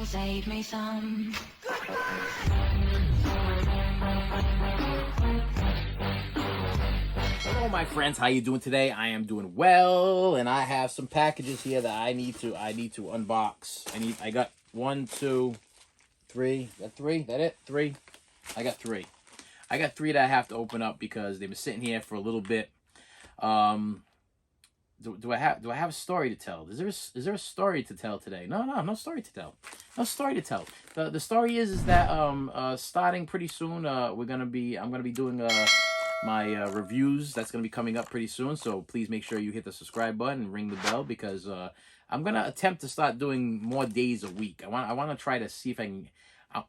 save me some. Hello, my friends. How you doing today? I am doing well, and I have some packages here that I need to unbox. I got 1, 2, 3. Got 3? That it? 3? I got 3. I got 3 that I have to open up because they've been sitting here for a little bit. Do I have a story to tell? Is there a story to tell today? No story to tell. No story to tell. The story is that starting pretty soon, I'm gonna be doing my reviews. That's gonna be coming up pretty soon. So please make sure you hit the subscribe button and ring the bell because I'm gonna attempt to start doing more days a week. I want to try to see if I can.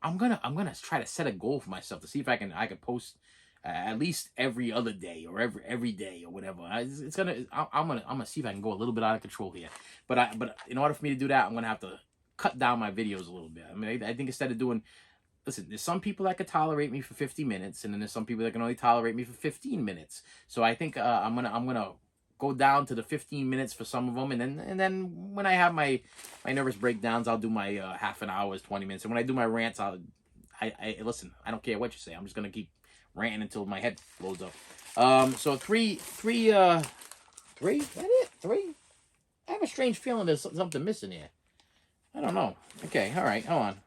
I'm gonna try to set a goal for myself to see if I can post at least every other day or every day or whatever. I'm gonna see if I can go a little bit out of control here. But in order for me to do that, I'm gonna have to cut down my videos a little bit. I mean, I think instead of doing, listen, there's some people that could tolerate me for 50 minutes, and then there's some people that can only tolerate me for 15 minutes. So I think I'm gonna go down to the 15 minutes for some of them, and then when I have my nervous breakdowns, I'll do my half an hour, 20 minutes, and when I do my rants, I listen. I don't care what you say. I'm just gonna keep ranting until my head blows up. So three. Is that it? 3. I have a strange feeling there's something missing here. I don't know. Okay, all right, hold on.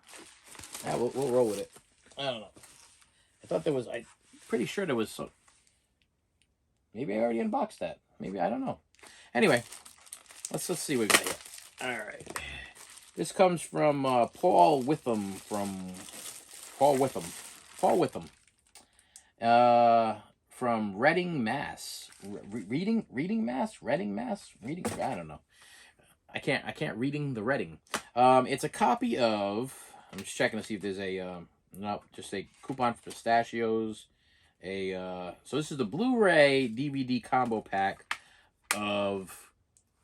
Yeah, we'll roll with it. I don't know. I thought there was. I'm pretty sure there was some. Maybe I already unboxed that. Maybe I don't know. Anyway, let's see what we got here. All right. This comes from Paul Witham. From Reading, Mass. Reading, Mass. I don't know. I can't reading the Reading. It's a copy of. I'm just checking to see if there's a. No, just a coupon for pistachios. So this is the Blu-ray DVD combo pack of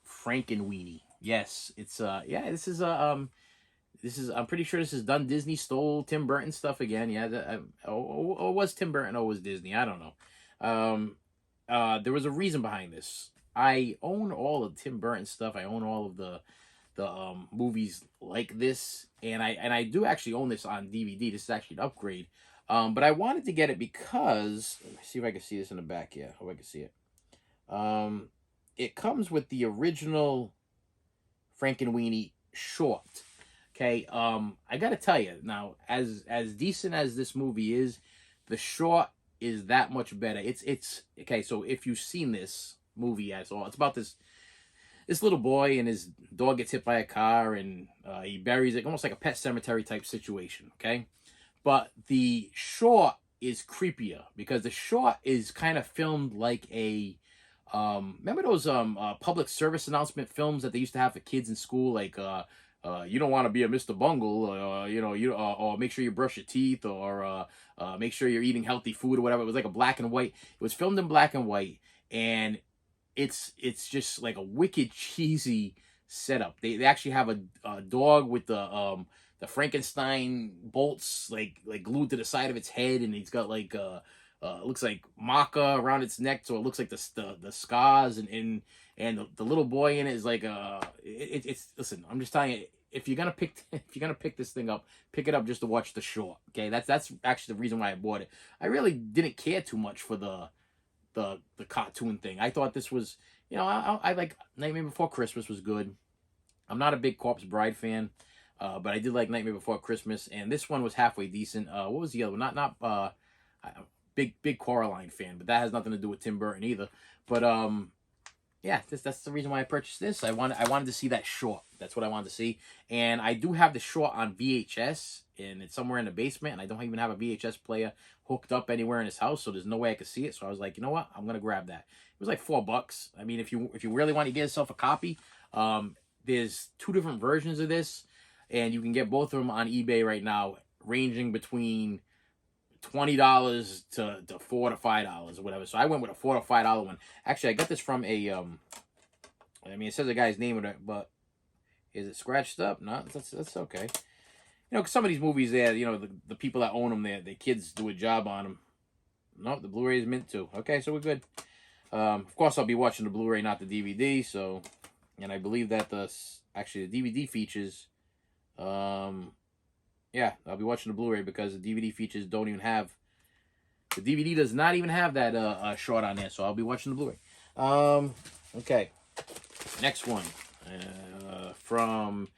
Frankenweenie. Yes, it's This is I'm pretty sure this is done. Disney stole Tim Burton stuff again. Yeah, or was Tim Burton or was Disney? I don't know. There was a reason behind this. I own all of Tim Burton stuff. I own all of the movies like this, and I do actually own this on DVD. This is actually an upgrade. But I wanted to get it because let me see if I can see this in the back here. Hope I can see it. It comes with the original Frankenweenie short. Okay, I gotta tell you now, as decent as this movie is, the short is that much better. It's okay. So if you've seen this movie at all, it's about this little boy and his dog gets hit by a car and he buries it, almost like a Pet Cemetery type situation. Okay, but the short is creepier because the short is kind of filmed like a remember those public service announcement films that they used to have for kids in school, like you don't want to be a Mr. Bungle, or make sure you brush your teeth, or make sure you're eating healthy food or whatever. It was like a black and white. It was filmed in black and white, and it's just like a wicked cheesy setup. They actually have a dog with the Frankenstein bolts like glued to the side of its head, and he's got like looks like maca around its neck, so it looks like the scars, and the little boy in it is like it's listen, I'm just telling you, if you're gonna pick this thing up, pick it up just to watch the short. Okay, that's actually the reason why I bought it. I really didn't care too much for the cartoon thing. I thought this was, I like Nightmare Before Christmas was good. I'm not a big Corpse Bride fan, but I did like Nightmare Before Christmas, and this one was halfway decent. What was the other one? Not big Coraline fan, but that has nothing to do with Tim Burton either. But yeah, that's the reason why I purchased this. I wanted to see that short. That's what I wanted to see, and I do have the short on VHS, and it's somewhere in the basement, and I don't even have a VHS player hooked up anywhere in this house, so there's no way I could see it. So I was like, you know what, I'm gonna grab that. It was like $4. I mean, if you really want to get yourself a copy, there's 2 different versions of this, and you can get both of them on eBay right now, ranging between $20 to $4 to $5 or whatever. So I went with a $4 to $5 one. Actually, I got this from a I mean, it says the guy's name in it, but is it scratched up? No, that's okay. Cause some of these movies, the people that own them, the kids do a job on them. No, the Blu-ray is mint too. Okay, so we're good. Of course, I'll be watching the Blu-ray, not the DVD. So, and I believe that the DVD features Yeah, I'll be watching the Blu-ray because the DVD features don't even have. The DVD does not even have that short on there, so I'll be watching the Blu-ray. Okay, next one from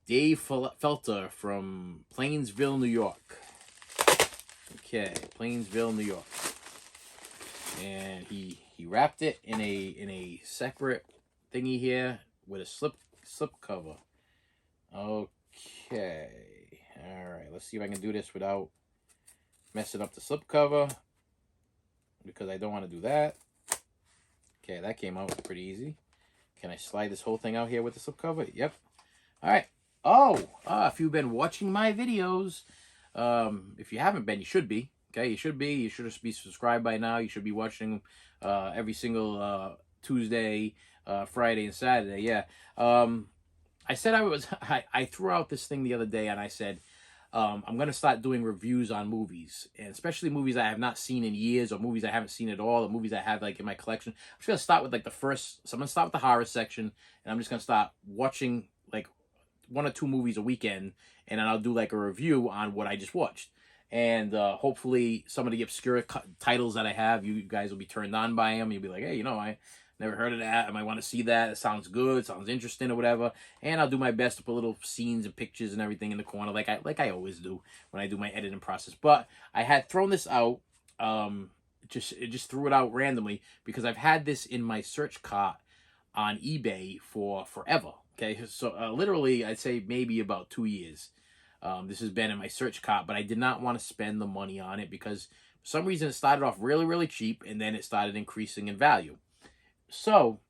Dave Felter from Plainsville, New York. Okay, Plainsville, New York, and he wrapped it in a separate thingy here with a slip cover. Okay, all right. Let's see if I can do this without messing up the slip cover, because I don't want to do that. Okay, that came out pretty easy. Can I slide this whole thing out here with the slip cover? Yep. All right. Oh, if you've been watching my videos, if you haven't been, you should be. Okay, you should be. You should be subscribed by now. You should be watching every single Tuesday, Friday, and Saturday. Yeah. I said I was. I threw out this thing the other day, and I said I'm gonna start doing reviews on movies, and especially movies I have not seen in years, or movies I haven't seen at all, or movies I have like in my collection. I'm just gonna start with like the first. So I'm gonna start with the horror section, and I'm just gonna start watching like 1 or 2 movies a weekend, and then I'll do like a review on what I just watched. And hopefully some of the obscure titles that I have, you guys will be turned on by them. You'll be like, hey, you know, I never heard of that. I might want to see that. It sounds good. It sounds interesting or whatever. And I'll do my best to put little scenes and pictures and everything in the corner like I always do when I do my editing process. But I had thrown this out. Just threw it out randomly because I've had this in my search cart on eBay for forever. Okay, so literally, I'd say maybe about 2 years. This has been in my search cart, but I did not want to spend the money on it because for some reason it started off really, really cheap, and then it started increasing in value. So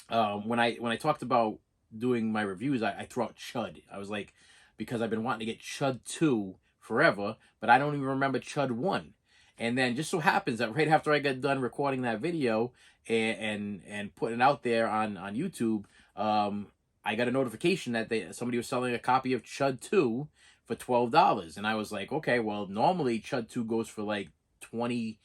when I talked about doing my reviews, I threw out Chud. I was like, because I've been wanting to get Chud 2 forever, but I don't even remember Chud 1. And then just so happens that right after I got done recording that video and putting it out there on YouTube, I got a notification that somebody was selling a copy of Chud 2 for $12. And I was like, okay, well, normally Chud 2 goes for like $21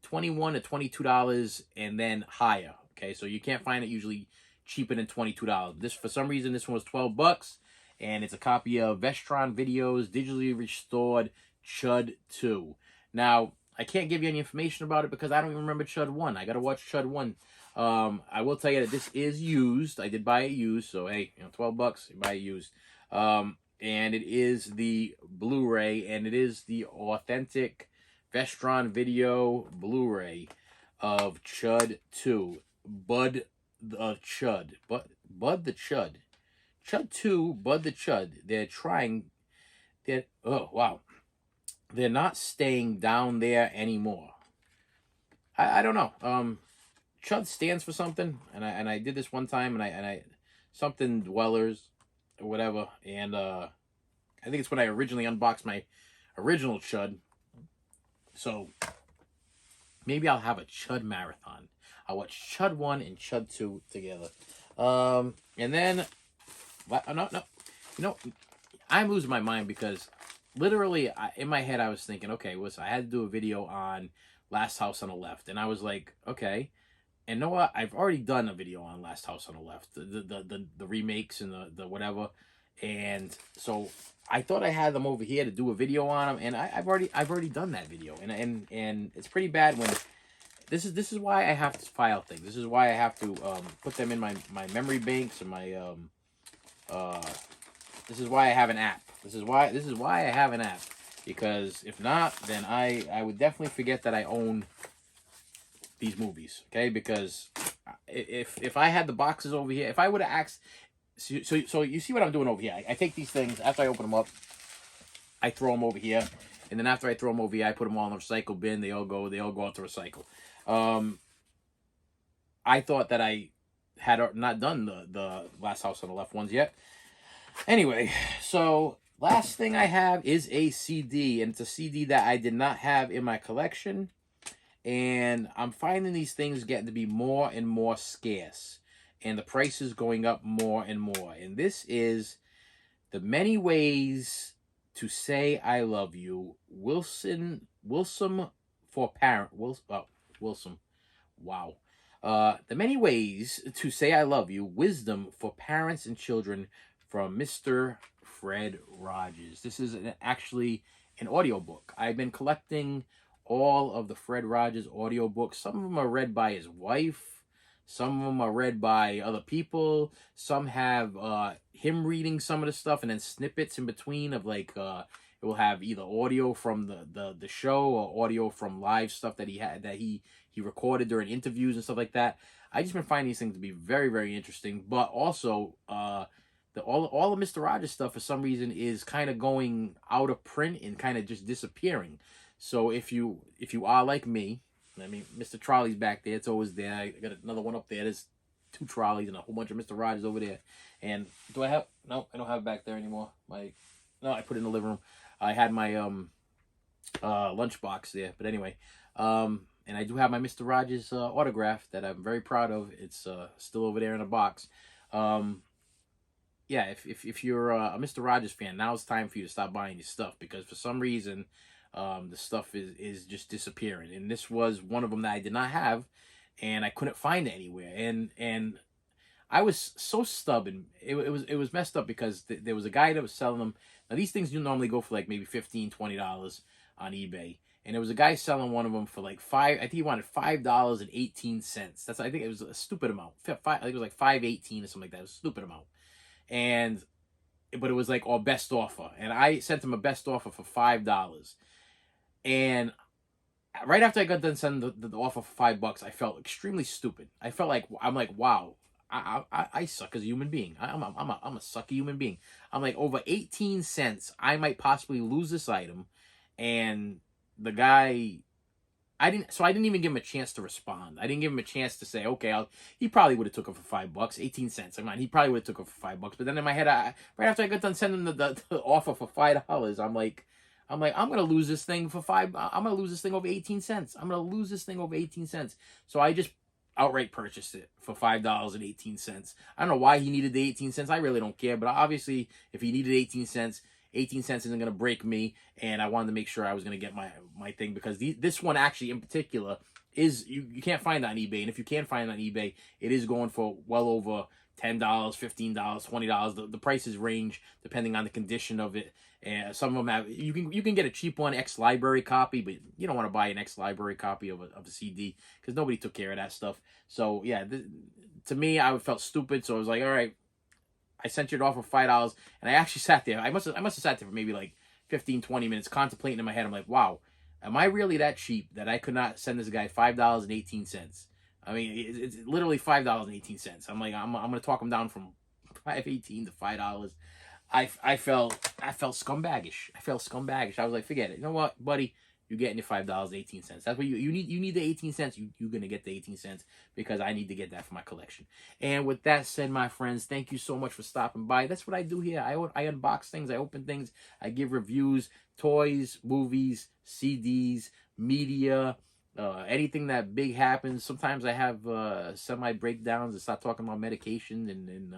to $22 and then higher. Okay, so you can't find it usually cheaper than $22. This, for some reason, this one was $12, and it's a copy of Vestron Video's digitally restored Chud 2. Now, I can't give you any information about it because I don't even remember Chud 1. I got to watch Chud 1. I will tell you that this is used. I did buy it used, so hey, you know, $12, you buy it used. And it is the Blu-ray, and it is the authentic Vestron Video Blu-ray of Chud 2. Bud the Chud. Bud the Chud. Chud 2, Bud the Chud. They're trying. Oh, wow. They're not staying down there anymore. I don't know. Chud stands for something, and I did this one time, and I something dwellers or whatever, and I think it's when I originally unboxed my original Chud. So maybe I'll have a Chud marathon. I'll watch Chud 1 and Chud 2 together. And then no, you know, I'm losing my mind because literally in my head I was thinking, okay, listen, I had to do a video on Last House on the Left, and I was like, okay. And know what? I've already done a video on Last House on the Left, the remakes and the whatever, and so I thought I had them over here to do a video on them, and I've already done that video, and it's pretty bad when this is why I have to file things. This is why I have to put them in my memory banks and my this is why I have an app. This is why I have an app, because if not, then I would definitely forget that I own these movies, okay? Because if I had the boxes over here, if I would have asked, so you see what I'm doing over here? I take these things after I open them up, I throw them over here, and then after I throw them over here, I put them all in the recycle bin. They all go out to recycle. I thought that I had not done the Last House on the Left ones yet. Anyway, so last thing I have is a CD, and it's a CD that I did not have in my collection. And I'm finding these things getting to be more and more scarce, and the price is going up more and more. And this is The Many Ways to Say I Love You, Wilson for Parent, Wilson, wow. The Many Ways to Say I Love You, Wisdom for Parents and Children, from Mr. Fred Rogers. This is actually an audiobook. I've been collecting all of the Fred Rogers audiobooks. Some of them are read by his wife. Some of them are read by other people. Some have him reading some of the stuff and then snippets in between of like it will have either audio from the show or audio from live stuff that he recorded during interviews and stuff like that. I just been finding these things to be very, very interesting. But also all of Mr. Rogers stuff for some reason is kind of going out of print and kind of just disappearing. So if you are like me, I mean, Mr. Trolley's back there. It's always there. I got another one up there. There's 2 trolleys and a whole bunch of Mr. Rogers over there. And do I have... No, I don't have it back there anymore. No, I put it in the living room. I had my lunchbox there. But anyway, and I do have my Mr. Rogers autograph that I'm very proud of. It's still over there in a box. Yeah, if you're a Mr. Rogers fan, now it's time for you to stop buying your stuff, because for some reason the stuff is just disappearing. And this was one of them that I did not have, and I couldn't find it anywhere. And I was so stubborn. It was messed up because there was a guy that was selling them. Now these things you normally go for like maybe $15, $20 on eBay. And there was a guy selling one of them for like I think he wanted $5.18. I think it was a stupid amount. I think it was like $5.18 or something like that. It was a stupid amount. But it was like our best offer. And I sent him a best offer for $5. And right after I got done sending the offer for $5, I felt extremely stupid. I'm like, wow, I suck as a human being. I'm a sucky human being. I'm like, over 18 cents, I might possibly lose this item. And the guy, I didn't even give him a chance to respond. I didn't give him a chance to say, okay, he probably would have took it for $5, 18 cents. I mean, he probably would have took it for $5. But then in my head, right after I got done sending the offer for $5, I'm like, I'm gonna lose this thing for $5. I'm gonna lose this thing over 18 cents. I'm gonna lose this thing over 18 cents. So I just outright purchased it for $5.18. I don't know why he needed the 18 cents. I really don't care. But obviously, if he needed 18 cents isn't going to break me, and I wanted to make sure I was going to get my thing, because this one actually in particular is, you can't find it on eBay, and if you can find it on eBay, it is going for well over $10, $15, $20. The prices range depending on the condition of it. And some of them have, you can get a cheap one, ex-library copy, but you don't want to buy an ex-library copy of a CD, because nobody took care of that stuff. So yeah, to me, I felt stupid. So I was like, all right, I sent you it off for $5, and I actually sat there. I must have sat there for maybe like 15, 20 minutes contemplating in my head. I'm like, wow, am I really that cheap that I could not send this guy $5.18? I mean, it's literally $5.18. I'm like, I'm gonna talk him down from $5.18 to $5. I felt scumbaggish. I felt scumbagish. I was like, forget it. You know what, buddy? You're getting your $5.18. That's what you need. You need the 18 cents. You're gonna get the 18 cents, because I need to get that for my collection. And with that said, my friends, thank you so much for stopping by. That's what I do here. I unbox things. I open things. I give reviews, toys, movies, CDs, media, anything that big happens. Sometimes I have semi breakdowns and start talking about medication and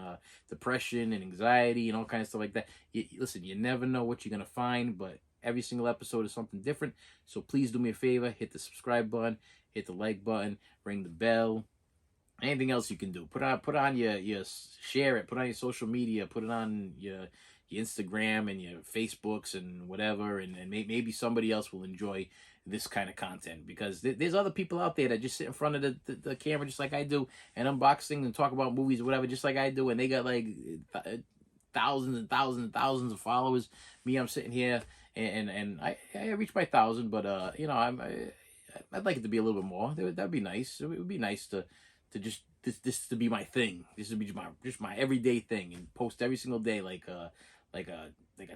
depression and anxiety and all kinds of stuff like that. Listen, you never know what you're gonna find, but every single episode is something different. So please do me a favor, hit the subscribe button, hit the like button, ring the bell. Anything else you can do. Put on your share it, put on your social media, put it on your Instagram and your Facebooks and whatever, and maybe somebody else will enjoy this kind of content, because there's other people out there that just sit in front of the camera just like I do, and unbox things and talk about movies or whatever just like I do, and they got like thousands and thousands and thousands of followers. Me, I'm sitting here and I reached my 1,000, but I'd like it to be a little bit more. That'd be nice. It would be nice to just this to be my thing. This would be just my everyday thing, and post every single day like a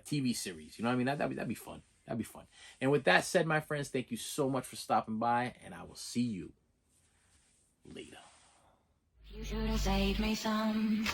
TV series. You know what I mean? That'd be fun. That'd be fun. And with that said, my friends, thank you so much for stopping by, and I will see you later. You should have saved me some.